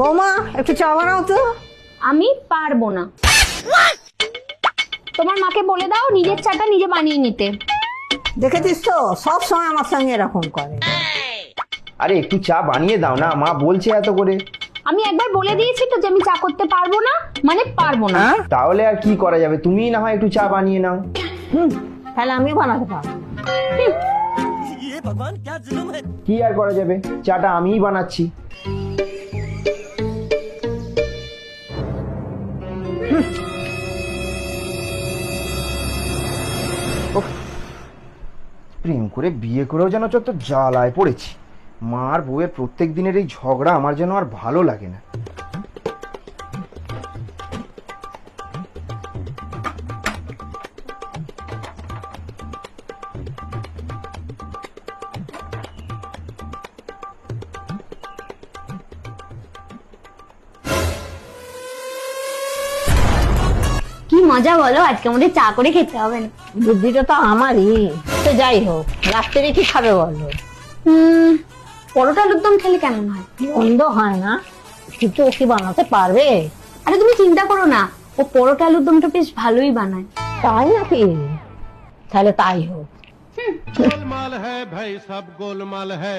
বৌমা একটু চা বানাও তো। আমি পারবো না। তোমার মাকে বলে দাও নিজের চাটা নিজে বানিয়ে নিতে। দেখেছিস তো সব সময় আমার সঙ্গে এরকম করে। আরে একটু চা বানিয়ে দাও না, মা বলছে এত করে। আমি একবার বলে দিয়েছি তো যে আমি চা করতে পারবো না, মানে পারবো না। তাহলে আর কি করা যাবে, তুমিই না হয় একটু চা বানিয়ে নাও। তাহলে আমি বানাতে পারবো। কি আর করা যাবে, চাটা আমিই বানাচ্ছি। উফ, প্রেম করে বিয়ে করেও যেন যত জ্বালায় পড়েছি। মার বউয়ের প্রত্যেক দিনের এই ঝগড়া আমার যেন আর ভালো লাগে না। কি মজা বলো, আজকে আমাদের চা করে খেতে হবে না। বুদ্ধিটা তো আমারই। তো যাই হোক, রাত্রে কি খাবে বলো? পরোটা আলুর দম খেলে কেমন হয়? মন্দ হয় না, কিন্তু ও কি বানাতে পারবে? আরে তুমি চিন্তা করো না, ও পরোটা আলুর দমটা বেশ ভালোই বানায়। তাই নাকি? তাহলে তাই হোক। गोलमाल है भाई, सब गोलमाल है।